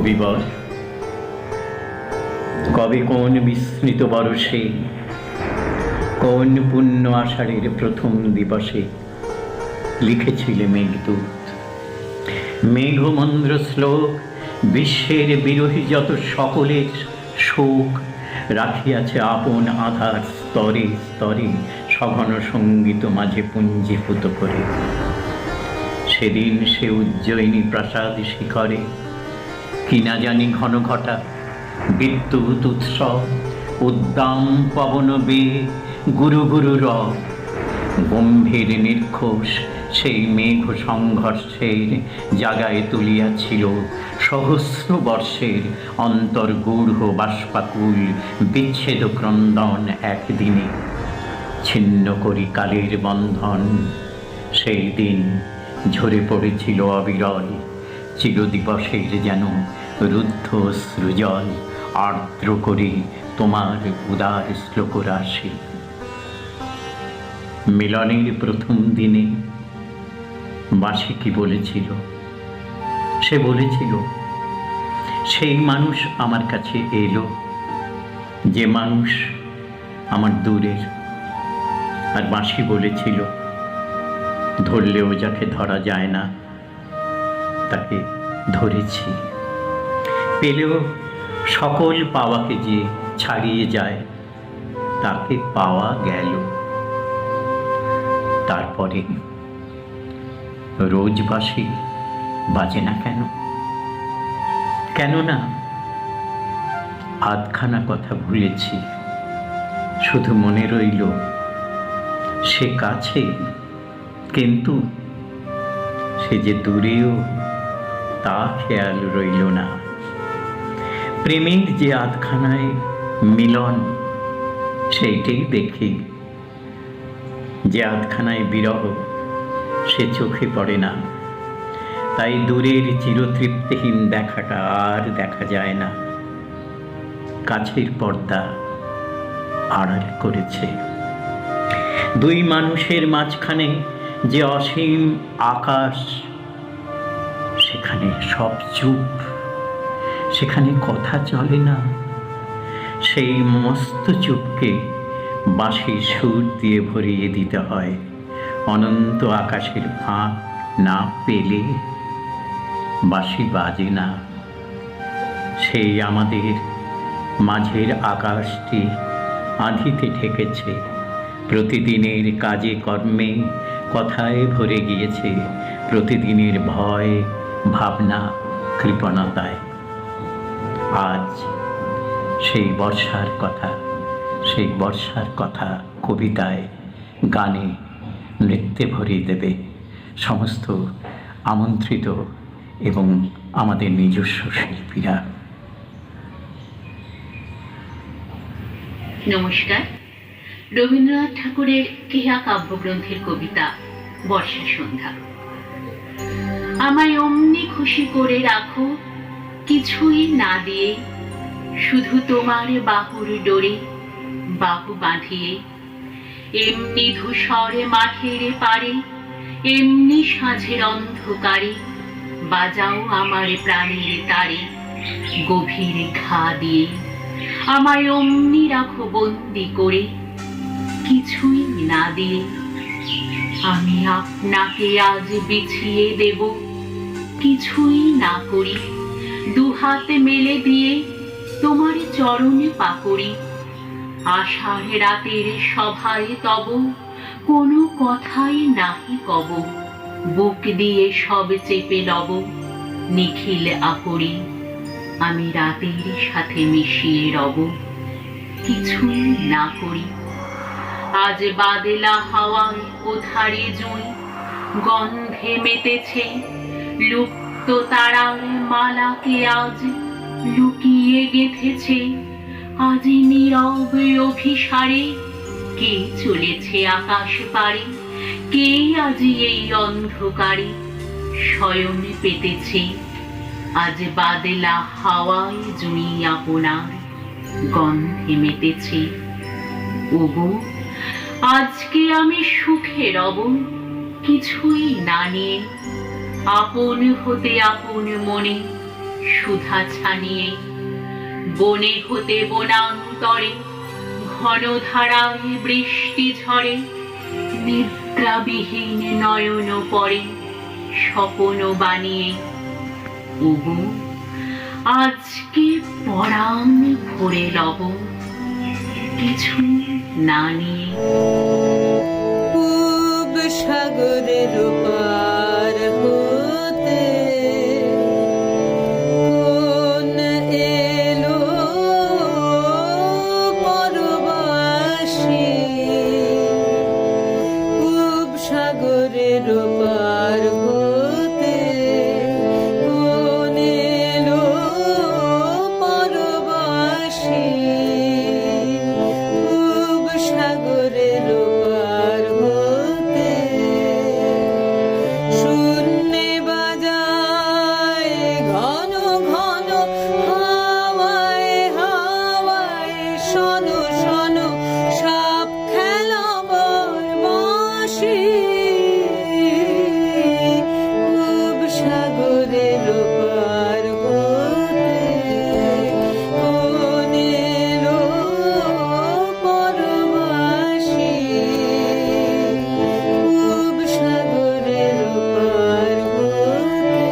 কবিবর কবে কোন বিস্মৃত বরষে, কোন পুণ্য আষাঢ়ের প্রথম দিবসে লিখেছিলে মেঘদূত। মেঘমন্দ্র শ্লোক বিশ্বের বিরোহী যত সকলের শোক রাখিয়াছে আপন আধার স্তরে স্তরে সঘন সঙ্গীত মাঝে পুঞ্জীভূত করে। সেদিন সে উজ্জয়িনী প্রাসাদ শিখরে কি না জানি ঘন ঘটা বিদ্যুৎ উৎসব, উদ্দাম পবন বেয়ে গুরু গুরু রব, গম্ভীর নির্ঘোষ সেই মেঘ সংঘর্ষের জাগায় তুলিয়াছিল সহস্র বর্ষের অন্তর্গূঢ় বাষ্পাকুল বিচ্ছেদ ক্রন্দন। একদিনে ছিন্ন করি কালের বন্ধন, সেই দিন ঝরে পড়েছিল অবিরল চিরদিবসের যেন রুদ্ধ সৃজল, আর্দ্র করি তোমার উদার শ্লোক রাশি। মিলনের প্রথম দিনে বাঁশি কি বলেছিল? সে বলেছিল সেই মানুষ আমার কাছে এলো, যে মানুষ আমার দূরের। আর বাঁশি বলেছিল ধরলেও যাকে ধরা যায় না তাকে ধরেছি। পেলেও সকল পাওয়াকে যে ছাড়িয়ে যায় তাকে পাওয়া গেল। তারপরে রোজ বাঁশি বাজে না কেন? কেননা আধখানা কথা ভুলেছি, শুধু মনে রইল সে কাছে, কিন্তু সে যে দূরেও তা খেয়াল রইল না। প্রেমের যে আধখানায় মিলন সেইটাই দেখি, যে আধখানায় বিরহ সে চোখে পড়ে না। তাই দূরের চিরতৃপ্তিহীন দেখাটা আর দেখা যায় না, কাছের পর্দা আড়াল করেছে। দুই মানুষের মাঝখানে যে অসীম আকাশ, সেখানে সব চুপ, সেখানে কথা চলে না। সেই মস্ত চুপকে বাঁশির সুর দিয়ে ভরিয়ে দিতে হয়। অনন্ত আকাশের ফাঁক না পেলে বাঁশি বাজে না। সেই আমাদের মাঝের আকাশটি আঁধিতে ঠেকেছে, প্রতিদিনের কাজে কর্মে কথায় ভরে গিয়েছে, প্রতিদিনের ভয় ভাবনা কৃপণতায়। আজ সেই বর্ষার কথা, সেই বর্ষার কথা কবিতায় গানে নৃত্যে ভরিয়ে দেবে সমস্ত আমন্ত্রিত এবং আমাদের নিজস্ব শিল্পীরা। নমস্কার। রবীন্দ্রনাথ ঠাকুরের কেয়া কাব্যগ্রন্থের কবিতা বর্ষা সন্ধ্যা। আমায় অমনি খুশি করে রাখো কিছুই না দিয়ে, শুধু তোমার বাহুর ডোরে বাহু বাঁধিয়ে। এমনি ধূসরে মাঠের পারে, এমনি সাঁঝের অন্ধকারে, বাজাও আমার প্রাণের তারে গভীর ঘা দিয়ে। আমায় অমনি রাখো বন্দি করে কিছুই না দিয়ে। আমি আপনাকে আজ বিছিয়ে দেব কিছুই না করি, দুহাতে মেলে দিয়ে তোমার চরণে পাকড়ি। আষাঢ় রাতের সভায় তব কোনো কথাই নাহি কব, বুক দিয়ে সব চেপে লব নিখিল আকরি। আমি রাতের সাথে মিশিয়ে রব কিছুই না করি। আজ বাদলা হাওয়ায় ওধারে জুঁই গন্ধে মেতেছে, লুপ্ত তারার মালাকে আজ লুকিয়ে গেঁথেছে। আজি নীরব অভিসারে কে চলেছে আকাশ পারে, কে আজি এই অন্ধকারে শয়ন পেতেছে। আজ বাদলা হাওয়ায় জুঁই আপনার গন্ধে মেতেছে। ওগো আজকে আমি সুখে রব কিছুই না নিয়ে, আপন হতে আপন মনে সুধা ছানিয়ে, বনে হতে বনান্তরে ঘন ধারায় বৃষ্টি ঝরে, নিদ্রাবিহীন নয়ন পরে স্বপন বানিয়ে। ওগো আজকে পরাণ ভরে লব কিছু না নিয়ে। পূব সাগরের পার হতে কোন এলো পরবাসী, পূব সাগরের পার হতে কোন এলো পরবাসী, পূব সাগরের পার হতে শূন্যে বাজায় ঘন ঘন হাওয়ায় হাওয়ায় শন শন সাপ খেলাবার বাঁশি, পূব সাগরের পার হতে কোন এলো পরবাসী, পূব সাগরের পার হতে।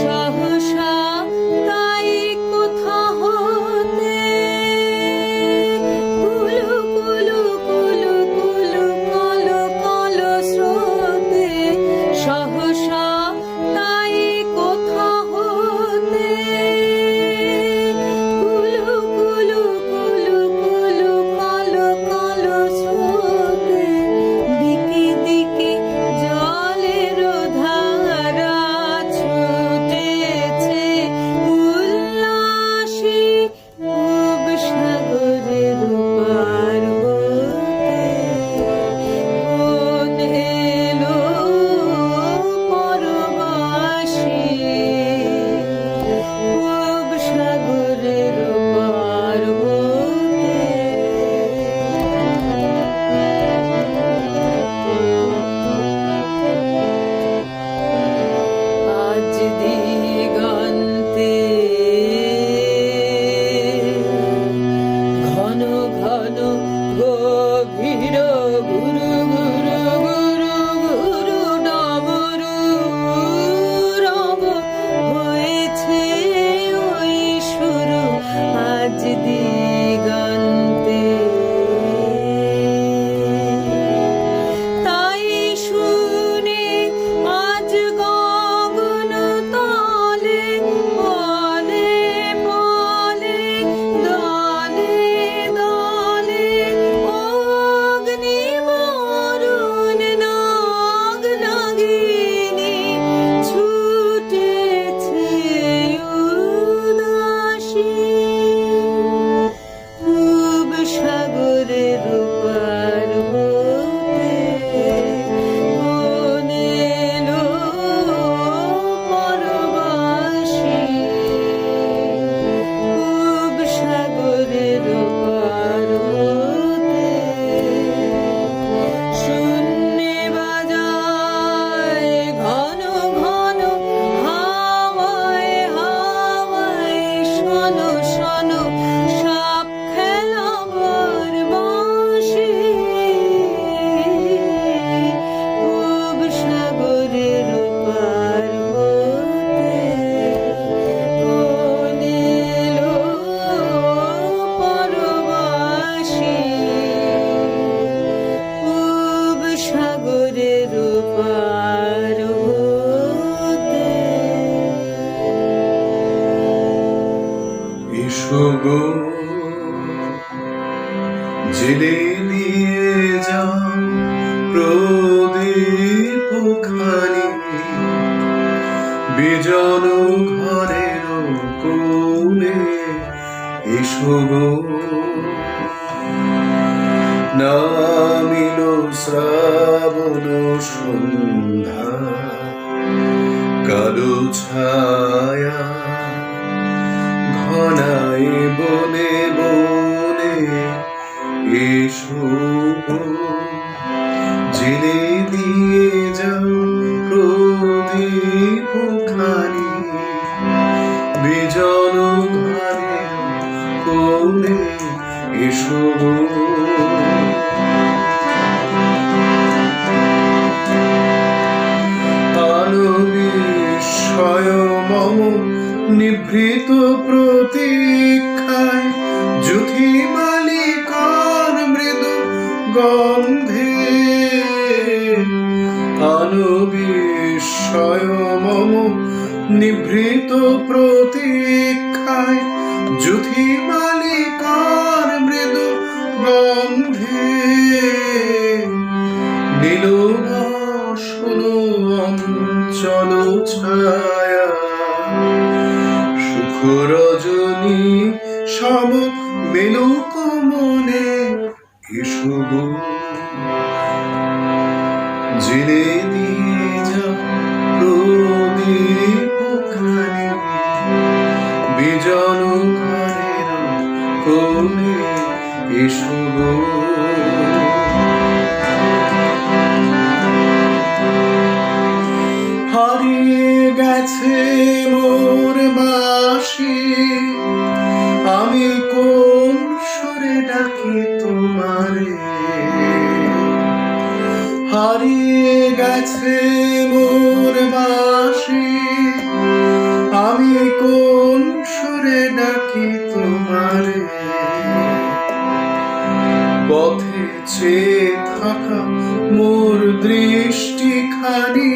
সহসা তাই কোথা হতে কুলু কুলু কুলু কুলু কলো কলো স্রোতে, সহসা তাই কোথা হতে কুলু কুলু কুলু কুলু কলো কলো স্রোতে, দিকে দিকে জলের ধারা ছুটেছে উল্লাসী, পূব সাগরের পার হতে কোন এলো পরবাসী, পূব সাগরের পার হতে। আজ দিগন্তে ঘন ঘন গভীর গুরু গুরু গুরু গুরু ডমরু রব হয়েছে ওই শুরু, আজ দিগন্তে তাই শুনে আজ গগন তলে পলে পলে দলে দলে অগ্নি মরুণ নাগ নাগিনী ছুটেছে উদাসী, পূব সাগরের পার হতে কোন এলো পরবাসী, পূব সাগরের পার হতে শূন্যে বাজায় ঘন ঘন হাওয়ায় হাওয়ায় শন শন সাপ খেলাবার বাঁশি, পূব সাগরের পার হতে কোন এলো পরবাসী, পূব সাগরের পার হতে। এসো গো জেলে নিয়ে যাও প্রদীপ খানি, বিজন ঘরের কোণে এসো গো, নামিল শ্রাবণ সন্ধ্যা কালো ছায়া ঘনায় বনে বনে এসো গো। বিজন ঘরের কোণে এসো গো। বিস্ময় মম নিভৃত প্রতীক্ষায় যুথি মালিকার মৃদু গন্ধে। বিস্ময় মম নিভৃত প্রতীক্ষায় যুথি মালিকার মৃদু গন্ধে। নীল শোনো অঞ্চল ছায়া সুখ রজনী সম মেলুক মনে এসো গো। জেলে দিয়ে যাও প্রদীপ খানি বিজন ঘরের কোণে এসো গো। হারিয়ে গেছে মোর বাঁশি, আমি কোন সুরে ডাকি তোমারে। হারিয়ে গেছে মোর বাঁশি, আমি কোন সুরে ডাকি তোমারে। পথে চেয়ে থাকা মোর দৃষ্টিখানি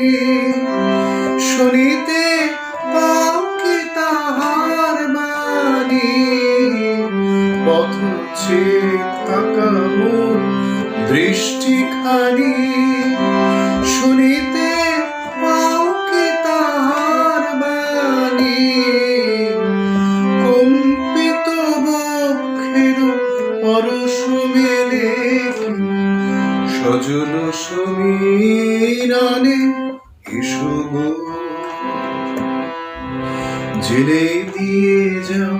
শুনিতে পাও কি তাহার বাণী। পথ চেয়ে থাকা মোর দৃষ্টিখানি শুনিতে পাও কি তাহার বাণী। কম্পিত বক্ষের পরশ মেলে সজল সমীরণে এসো গো। জেলে দিয়ে যাও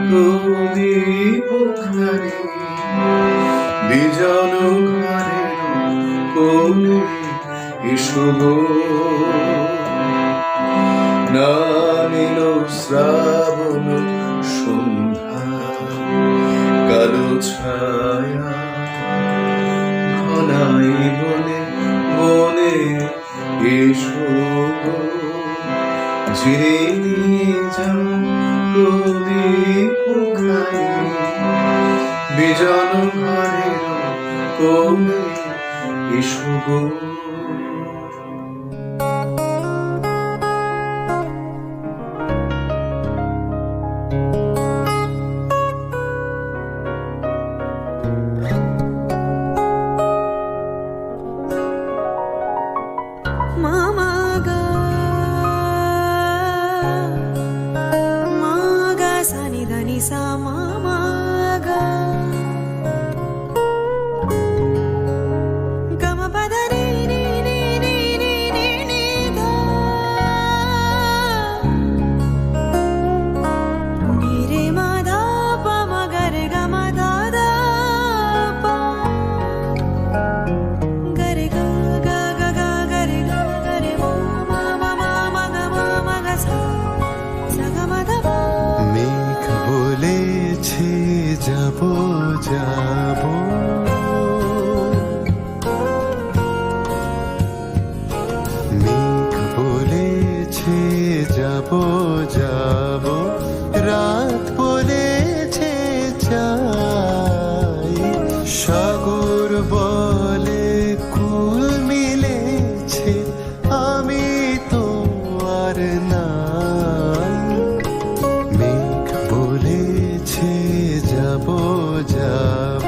প্রদীপ খানি বিজন ঘরের কোণে এসো গো। নামিল শ্রাবণ সন্ধ্যা কালো ছায়া ঘনাই বনে বনে এসো গো। ঝিরে নিয়ে যাও প্রদীপ খানি বিজন ঘরের কোণে এসো গো। মামা গা মা গা সানি ধানি সা মামা গা গম পদ রে রে রে রে রে রে রে ধা নি রে মা ধা পা মা গা রে গা মা ধা ধা পা গা রে গা গা গা গা গা রে গা গা রে মা মা মা মা মা গা সা সা গা মা ধা পা। মেঘ বলেছে যাব যাব, মেঘ বলেছে যাব যাব, রাত বলেছে চাই, সাগর বলে কুল মিলেছে আমি তো আর নাই। মেঘ বলেছে যাব যাব,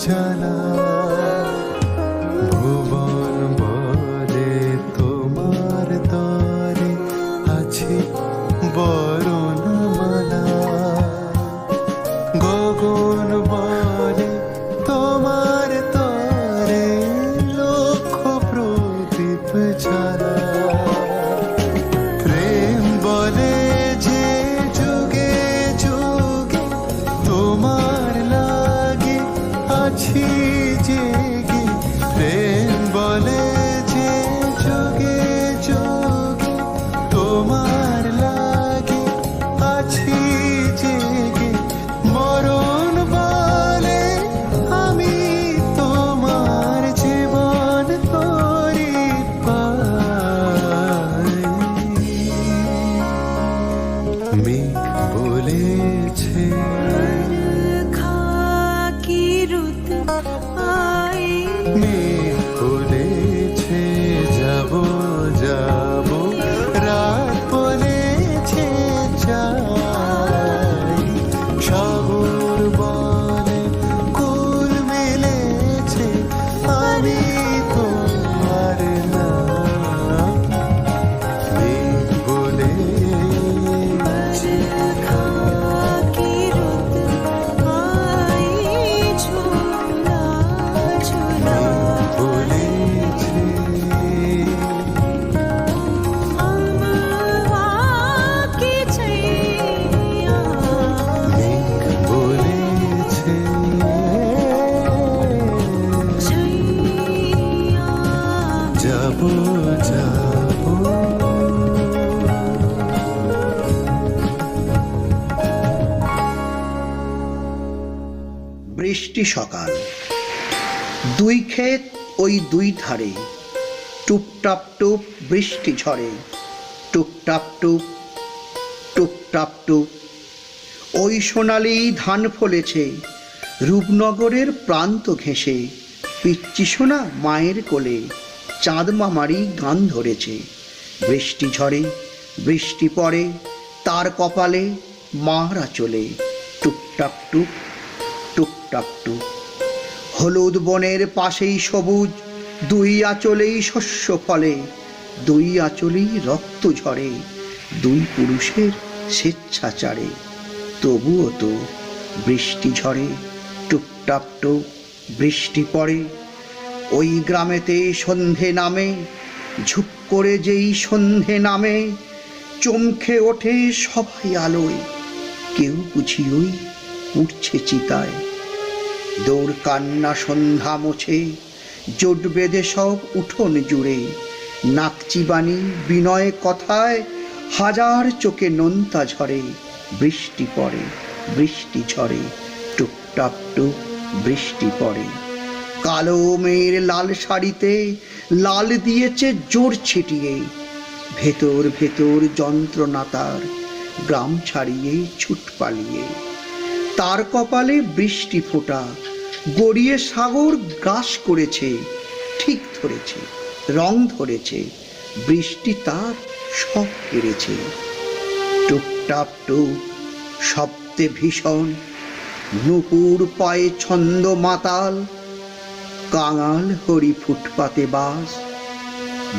জ্বালা ভুবন বলে তোমার তরে আছে বরণমালা গগন বলে তোমার তরে লক্ষ প্রদীপ জ্বালা প্রেম বলে যে যুগে যুগে তোমার লাগে আছি জেগে প্রেম বলে যে যুগে যুগে তোমার লাগে আছি জেগে মরণ বলে আমি তোমার জীবন করি পাই মেঘ বলেছে খাকি রুত আই মেঘ বলেছে যাব যাব রাত বলেছে যাই সাগর বলে কুল মেলেছে আমি তোমার না মেঘ বলেছে খাকি রুত আই ঝুলা ঝুলা বলেছে আমাকে চাইয়া মেঘ বলেছে চাইয়া যাব যাব বৃষ্টি সকাল দুই ক্ষেত ওই দুই ধারে টুপটাপ টুপ বৃষ্টি ঝরে টুপটাপ টুপ টুপটাপ টুপ ওই সোনালি ধান ফলেছে রূপনগরের প্রান্ত ঘেঁষে পিচ্চি সোনা মায়ের কোলে চাঁদ মামারি গান ধরেছে বৃষ্টি ঝরে বৃষ্টি পড়ে তার কপালে মারা চলে টুপটাপ টুপ টুপটাপ টুপ হলুদ বনের পাশেই সবুজ দুই আঁচলেই শস্য ফলে দুই আঁচলেই রক্ত ঝরে দুই পুরুষের স্বেচ্ছাচারে তবুও তো বৃষ্টি ঝরে টুপটাপ টুপ বৃষ্টি পড়ে ওই গ্রামেতে সন্ধে নামে ঝুপ করে যেই সন্ধে নামে চমকে ওঠে সবাই আলোয় কেউ বুঝি ওই উঠছে চিতায় দৌড় কান্না সন্ধ্যা মোছে জোট বেঁধে সব উঠোন জুড়ে নাকচিবানি বিনয় কথায় হাজার চোখে নোনতা ঝরে বৃষ্টি পড়ে বৃষ্টি ঝরে টুপটাপ টুপ বৃষ্টি পড়ে কালো মেয়ের লাল শাড়িতে লাল দিয়েছে জোর ছিটিয়ে ভেতর ভেতর যন্ত্রণা তার গ্রাম ছাড়িয়ে ছুট পালিয়ে তার কপালে বৃষ্টি ফোঁটা গড়িয়ে সাগর গ্রাস করেছে ঠিক ধরেছে রং ধরেছে বৃষ্টি তার সব কেড়েছে টুপটাপ টুপ শব্দে ভীষণ নুপুর পায়ে ছন্দ মাতাল কাঙাল হরি ফুটপাতে বাস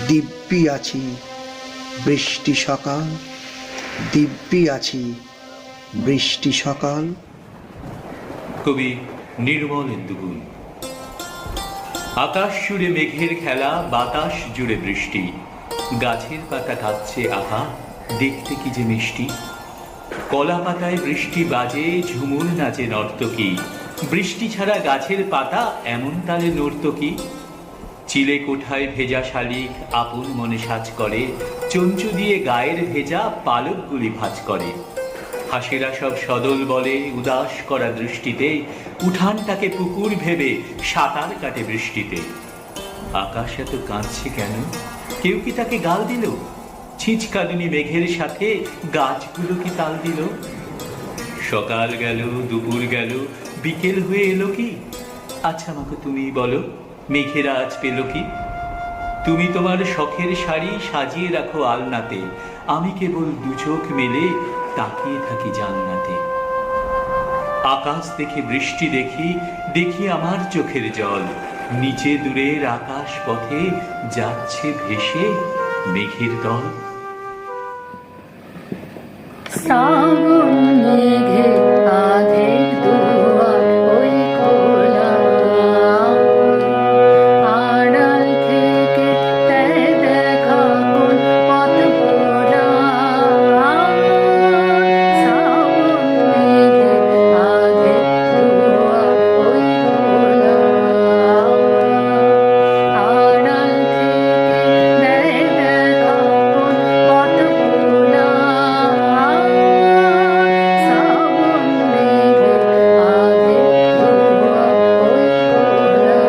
দিব্যি আছি বৃষ্টি সকাল দিব্যি আছি বৃষ্টি সকাল। কবি নির্মল ইন্দুগুণ। আকাশ জুড়ে মেঘের খেলা, বাতাস জুড়ে বৃষ্টি, গাছের পাতা কাঁপছে আহা, দেখতে কি যে মিষ্টি। কলা পাতায় বৃষ্টি বাজে, ঝুমুর নাচে নর্তকী, বৃষ্টি ছাড়া গাছের পাতা এমন তালে নর্তকী। চিলে কোঠায় ভেজা শালিক আপন মনে সাজ করে, চঞ্চু দিয়ে গায়ের ভেজা পালকগুলি ভাঁজ করে। হাসিরা সব সদল বলে উদাস করা দৃষ্টিতে, উঠানটাকে পুকুর ভেবে সাঁতার কাটে বৃষ্টিতে। আকাশ এত কাঁদছে কেন? কেউ কি তাকে গাল দিল? ছিঁচকাদুনি মেঘের সাথে গাছগুলো কি তাল দিল? সকাল গেল, দুপুর গেল, বিকেল হয়ে এলো কি? আচ্ছা আমাকে তুমি বলো, মেঘেরা আজ পেল কি? তুমি তোমার শখের শাড়ি সাজিয়ে রাখো আলনাতে, আমি কেবল দু চোখ মেলে তাকিয়ে থাকি জান্নাতে। আকাশ দেখে বৃষ্টি দেখি, দেখি আমার চোখের জল, নিচে দূরের আকাশ পথে যাচ্ছে ভেসে মেঘের দল। শ্রাবণ মেঘে আধেক দুয়ার ওই খোলা, আড়াল থেকে দেয় দেখা কোন পথ ভোলা। শ্রাবণ মেঘে আধেক দুয়ার ওই খোলা, আড়াল থেকে দেয় দেখা কোন পথ ভোলা। শ্রাবণ মেঘে আধেক দুয়ার ওই খোলা।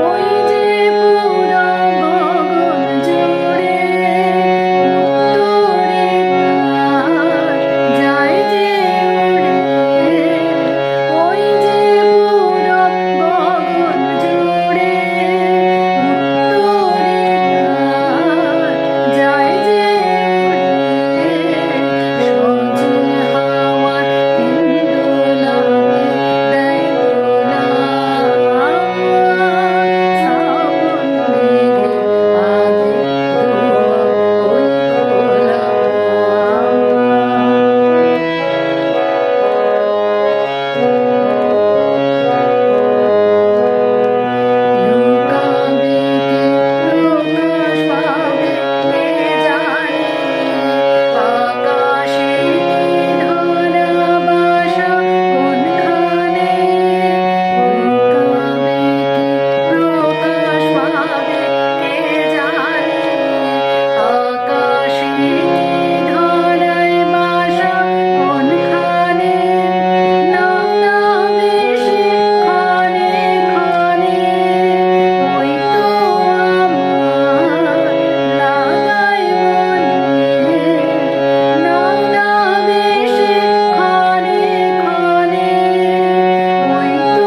ওই যে পুরা গগন জুড়ে উত্তরে তার যায় যে উড়ে। ওই যে পুরা গগন জুড়ে উত্তরে তার যায় যে উড়ে। সজল হাওয়ার হিন্দোলাকে দেয় দোলা। শ্রাবণ মেঘে আধেক দুয়ার ওই খোলা। লুকাবে কে প্রকাশ পাবে কে জানে, আকাশে কি ধরা বাসা কোনখানে। লুকাবে কে প্রকাশ পাবে কে জানে, আকাশে কি ধরায় বাসা কোনখানে। নাম নামে সে ক্ষণে ক্ষণে, ওই তো আমার লাগায় মনে। নাম নামে সে ক্ষণে ক্ষণে, ওই তো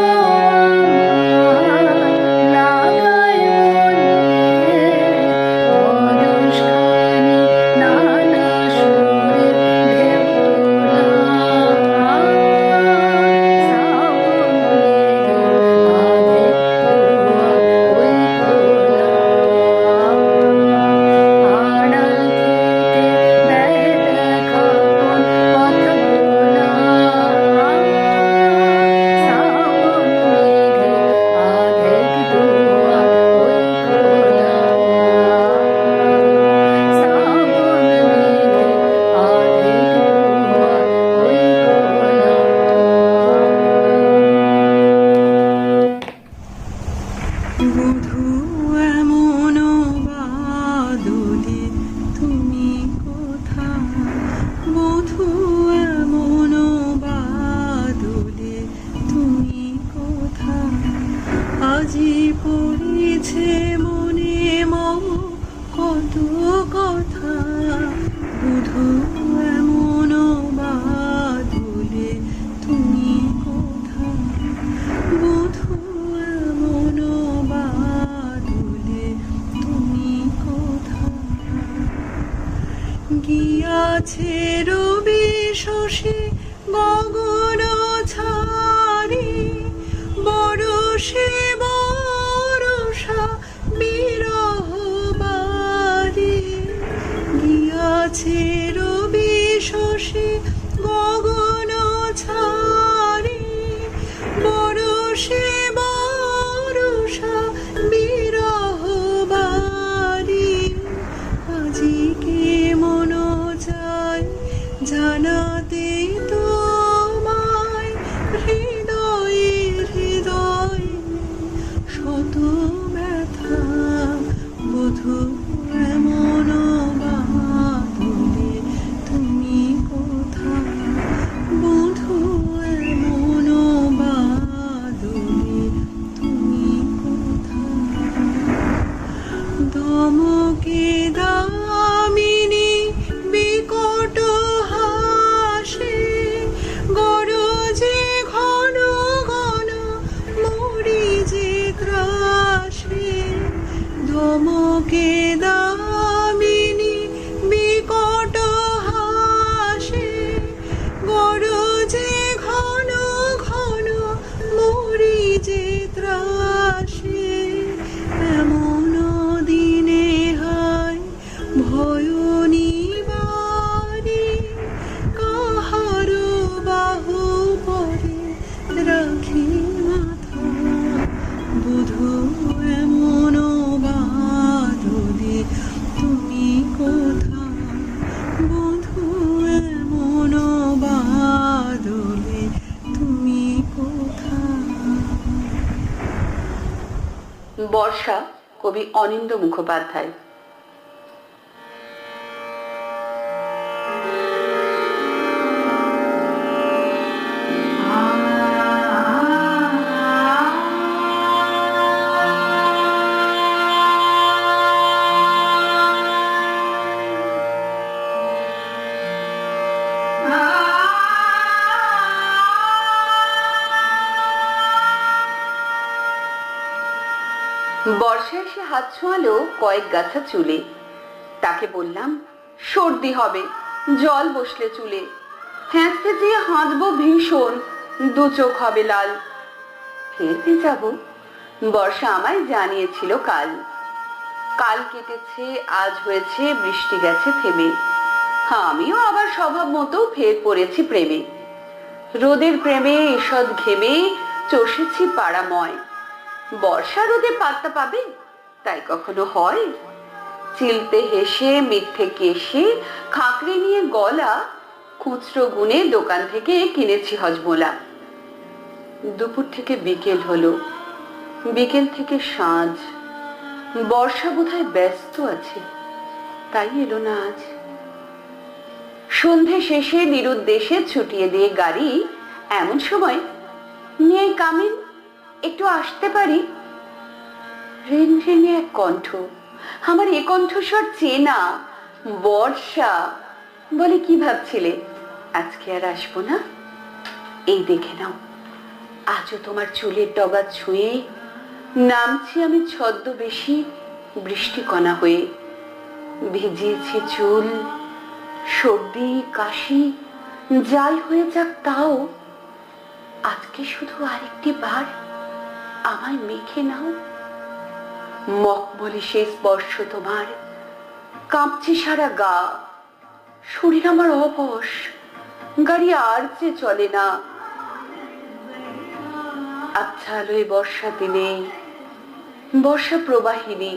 আমার লাগায় মনে। পরশখানি নানা সুরে ঢেউ তোলা। শ্রাবণ মেঘে আধেক দুয়ার ওই খোলা, আড়াল থেকে দেয় দেখা কোন পথ ভোলা। শ্রাবণ মেঘে আধেক দুয়ার ওই খোলা, শ্রাবণ মেঘে আধেক দুয়ার ওই খোলা। বধূ এমন বাদলে তুমি কোথায়, বধূ এমন বাদলে তুমি কোথায়। আজি পড়েছে মনে মম কত কথা, বধূ এমন বাদলে তুমি কোথায়। বধূ এমন বাদলে তুমি কোথায়। গিয়াছে রবি শশী গগন ছাড়ি, বরষে বরষা বিরহ বারি। গিয়াছে রবি শশী গগন ছাড়ি, বরষে বরষা বিরহ বারি। আজিকে মন চাই জানাতে তোমায়, হৃদয়ে হৃদয়ে বর্ষা, কবি অনিন্দ্য মুখোপাধ্যায়। বর্ষা এসে হাত ছোঁয়ালো কয়েক গাছা চুলে। তাকে বললাম, সর্দি হবে, জল বসলে চুলে। হ্যাঁচতে যেয়ে হাঁচবো ভীষণ, দু চোখ হবে লাল। ফের যাব, বর্ষা আমায় জানিয়েছিল কাল। কাল কেটেছে, আজ হয়েছে, বৃষ্টি গেছে থেমে। আমিও আবার স্বভাব মতো ফের পড়েছি প্রেমে। রোদের প্রেমে ঈষৎ ঘেমে চষেছি পাড়াময়। বর্ষা রোদে পাত্তা পাবে, তাই কখনো হয়? চিলতে হেসে মিথ্যে কেশে খাঁকড়ে নিয়ে গলা, খুচরো গুনে দোকান থেকে কিনেছি হজমোলা। দুপুর থেকে বিকেল হলো, বিকেল থেকে সাঁঝ। বর্ষা বোধহয় ব্যস্ত আছে, তাই এলো না আজ। সন্ধে শেষে নিরুদ্দেশে ছুটিয়ে দিয়ে গাড়ি, এমন সময়, নিয়ে কামিন, একটু আসতে পারি? রেন রেনে এক কণ্ঠ, আমার এ কণ্ঠস্বর চেনা। বর্ষা বলে, কি ভাবছিলে আজকে আর আসবো না? এই দেখে নাও, আজও তোমার চুলের ডগা ছুঁয়ে নামছি আমি ছদ্মবেশী বৃষ্টিকণা হয়ে। ভিজিয়েছি চুল, সর্দি কাশি যাই হয়ে যাক, তাও আজকে শুধু আরেকটি বার আমায় মেখে নাও। মখমলি সে স্পর্শ তোমার, কাঁপছে সারা গা। শরীর আমার অবশ, গাড়ি আর যে চলে না। আচ্ছা আলোয় বর্ষা দিনে, বর্ষা প্রবাহিনী।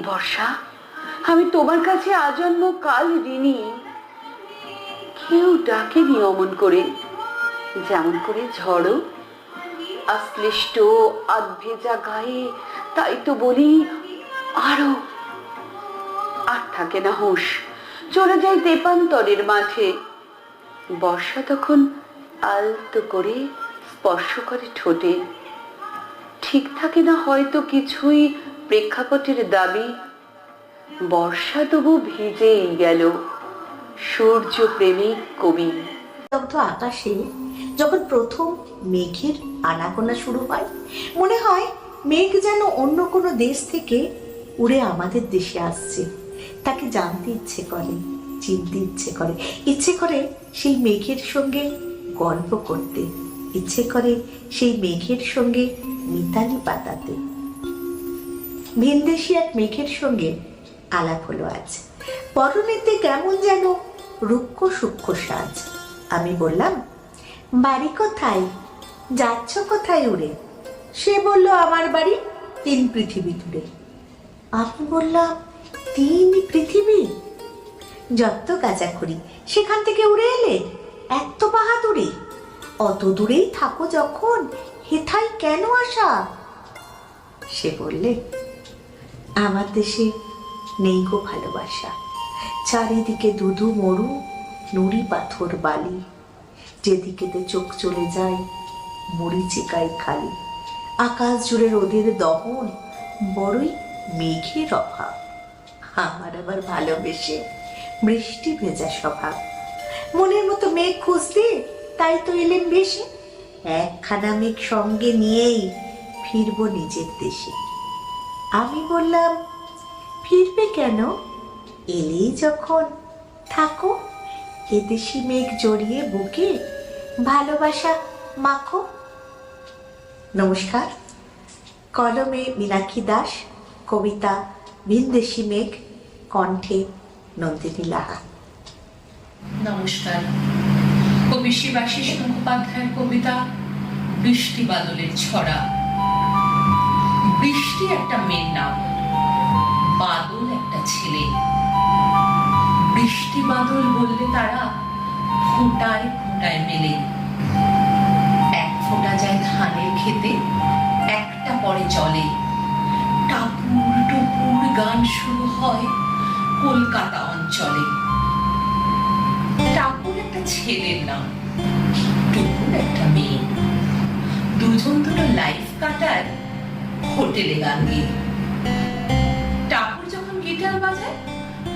বর্ষা, আমি তোমার কাছে আজন্ম কাল ঋণী। কেউ ডাকেনি অমন করে, যেমন করে ঝড়ো আশ্লিষ্ট আধভেজা গায়ে। তাই তো বলি, আরো। আর থাকে না হুঁশ, চলে যায় তেপান্তরের মাঠে। বর্ষা তখন আলতো করে স্পর্শ করে ঠোঁটে। ঠিক থাকে না হয়তো কিছুই প্রেক্ষাপটের দাবি। বর্ষা তবু ভিজেই গেল, সূর্য প্রেমিক কবি। দগ্ধ আকাশে যখন প্রথম মেঘের আনাগোনা শুরু হয়, মনে হয় মেঘ যেন অন্য কোনো দেশ থেকে উড়ে আমাদের দেশে আসছে। তাকে জানতে ইচ্ছে করে, চিনতে ইচ্ছে করে সেই মেঘের সঙ্গে গল্প করতে, ইচ্ছে করে সেই মেঘের সঙ্গে মিতালি পাতাতে। ভিনদেশি এক মেঘের সঙ্গে আলাপ হলো আজ। পরনেতে কেমন যেন রুক্ষ সূক্ষ্ম সাজ। আমি বললাম, বাড়ি কোথায়, যাচ্ছ কোথায় উড়ে? সে বলল, আমার বাড়ি 3 পৃথিবী দূরে। আমি বললাম, 3 পৃথিবী? যত গাজাখড়ি, সেখান থেকে উড়ে এলে? এত বাহাদুরি! অত দূরেই থাকো যখন, হেথায় কেন আসা? সে বললে, আমার দেশে নেই গো ভালোবাসা। চারিদিকে ধুধু মরু, নুড়ি পাথর বালি। যেদিকেতে চোখ চলে যায়, মরিচিকায় খালি। আকাশ জুড়ে রোদের দহন, বড়ই মেঘের অভাব। আমার আবার ভালোবেসে বৃষ্টি ভেজা স্বভাব। মনের মতো মেঘ খুঁজতে তাই তো এলেন বেশি। একখানা মেঘ সঙ্গে নিয়েই ফিরবো নিজের দেশে। আমি বললাম, ফিরবে কেন? এলেই যখন থাকো, এদেশি মেঘ জড়িয়ে বুকে ভালোবাসা মাখো। নমস্কার। কলমে মীনাক্ষী দাস, কবিতা ভিনদেশি মেঘ, কণ্ঠে নন্দিনী লাহা। নমস্কার। কবি শিবাশিস মুখোপাধ্যায়ের কবিতা বৃষ্টি বাদলের ছড়া। বৃষ্টি একটা মেয়ের নাম, বাদল একটা ছেলে। বৃষ্টি বাদল বললে তারা ফোঁটায় ফোঁটায় মেলে। এক ফোঁটা যায় ধানের খেতে, একটা পরে চলে। টাপুর টুপুর গান শুরু হয় কলকাতা অঞ্চলে। টাপুর একটা ছেলের নাম, টুপুর একটা মেয়ে। দুজন দুটো লাইফ কাটার হোটেলে গান গিয়ে। টাপুর যখন গিটার বাজায়,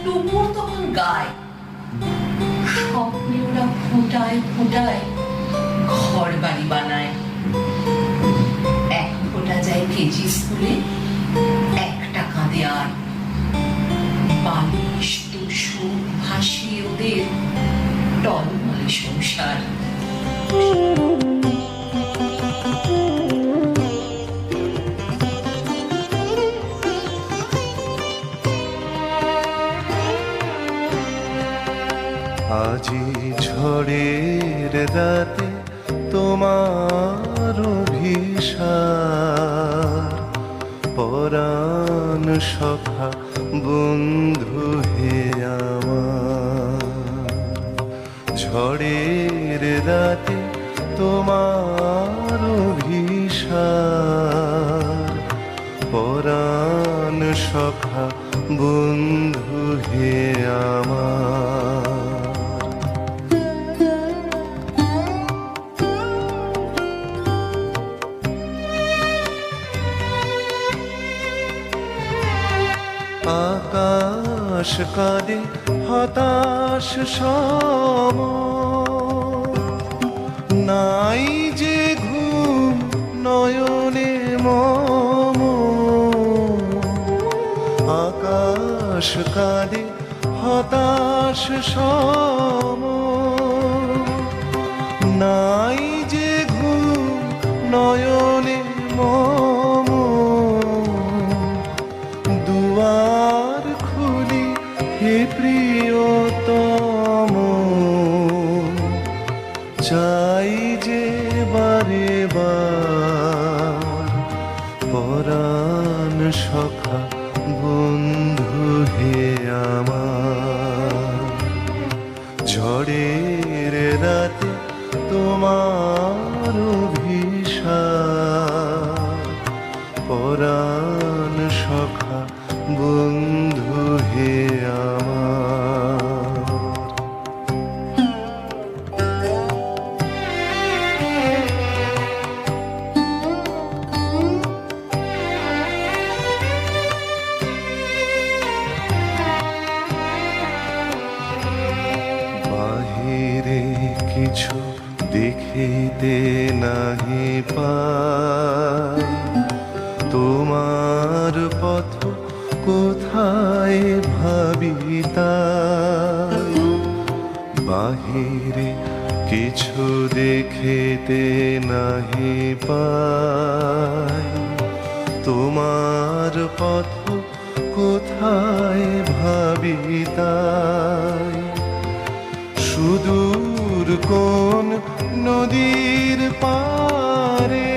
টুপুর তখন গায়। স্বপ্নে ওরা ফোটায় ফোটায় ঘর বাড়ি বানায়। এক ফোটা যায় কেজি স্কুলে, একটা কাঁদে আর। বালিশ তোষক ভাসিয়ে ওদের টলমলে সংসার। আজি ঝড়ের রাতে তোমার অভিসার, পরাণ সখা বন্ধু হে আমার। ঝড়ের রাতে তোমার অভিসার, পরাণ সখা বন্ধু হে আমার। আকাশ কাঁদে হতাশ সম, নাই যে ঘুম নয়নে মম। আকাশ কাঁদে হতাশ সম, নাই যে ঘুম নয়নে মম। দুয়ার খুলি হে প্রিয়তম, চাই যে বারে বার পরাণ সখা বন্ধু হে আমার। ঝড়ের রাতে তোমার অভিসার, পরাণ সখা বন্ধু হে আমার। বাহিরে কিছু দেখিতে নাহি পাই, তোমার পথ কোথায় ভাবি তাই। বাহিরে কিছু দেখিতে নাহি পাই, তোমার পথ কোথায় ভাবি তাই। সুদূর কোন নদীর পারে,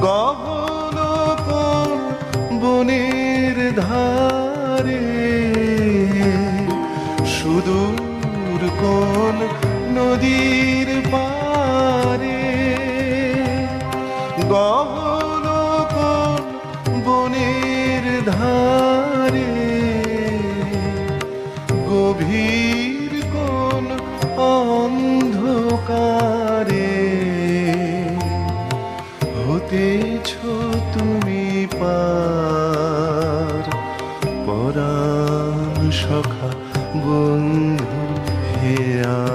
গহন কোন বনের ধারে। সুদূর কোন নদীর পারে, গহন কোন বনের ধারে। গভীর কোন অন্ধকারে হতেছ তুমি পার, পরাণ সখা বন্ধু হে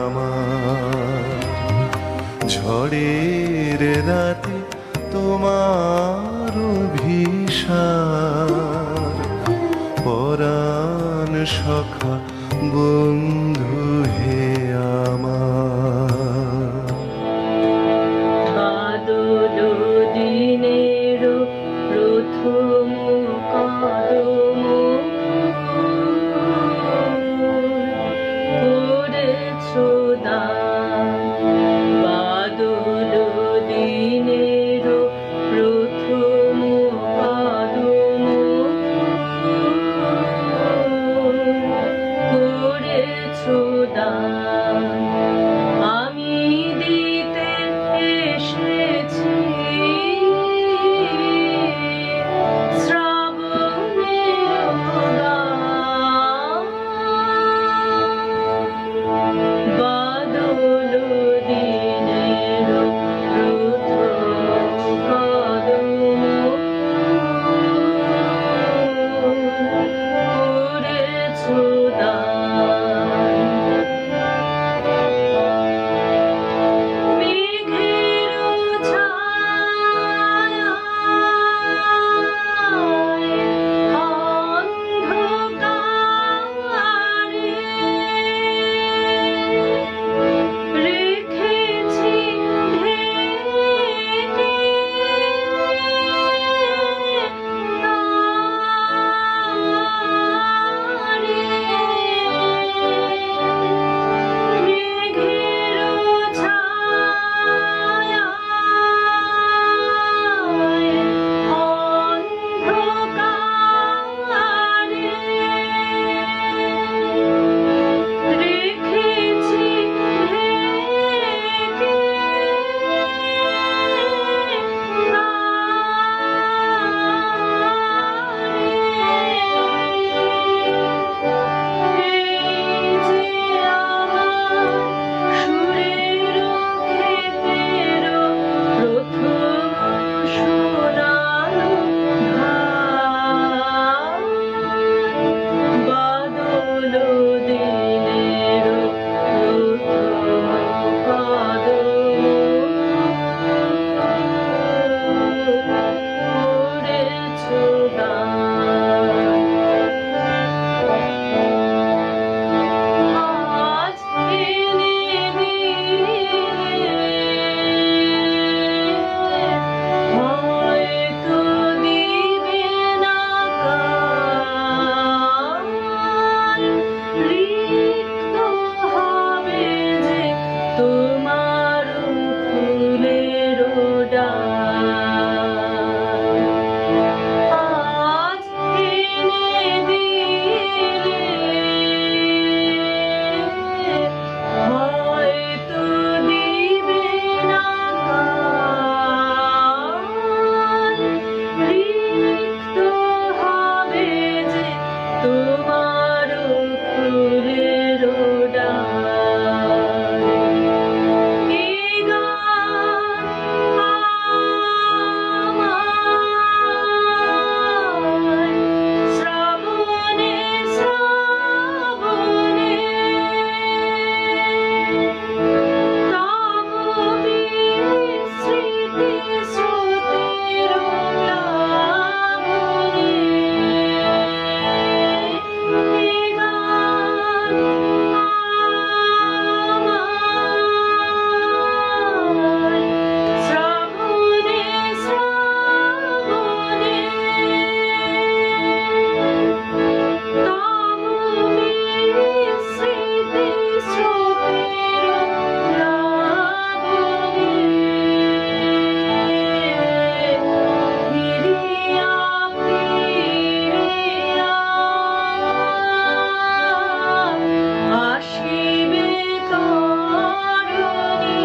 আমার। ঝড়ের রাতে তোমার অভিসার, পরাণ সখা বন্ধু হে আমার। বাদল দিনের প্রথম কদম করেছ দান। বাদল দিনের প্রথম কদম করেছ দান। আজ এনে দিলে হয়তো দিবে না কাল, রিক্ত হবে যে তোমার ফুলের ডাল। আজ এনে দিলে হয়তো দিবে না কাল, রিক্ত হবে যে তোমার ফুলের ডাল। এই গান আমায় শ্রাবণে শ্রাবণে তব বিস্মৃতি স্রোতের প্লাবনে। এই গান আমায় শ্রাবণে শ্রাবণে তব বিস্মৃতি স্রোতের প্লাবনে। ফিরিয়া ফিরিয়া আসিবে তরুণী,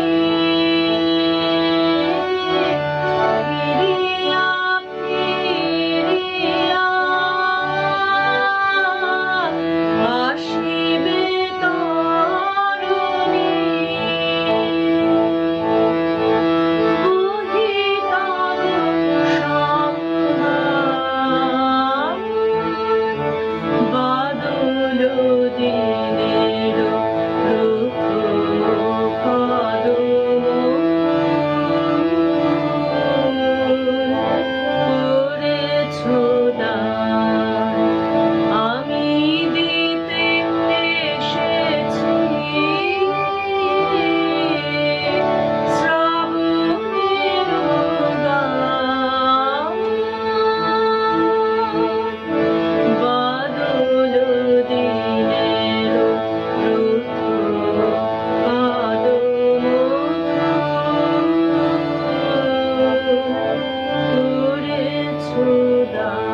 ফিরিয়া ফিরিয়া আসিবে তরুণী। বহিতব সম্মান বাদল দিনের প্রথম কদম করেছ দান। আমি দিতে এসেছি শ্রাবণের গান। বাদল দিনের প্রথম কদম করেছ দান।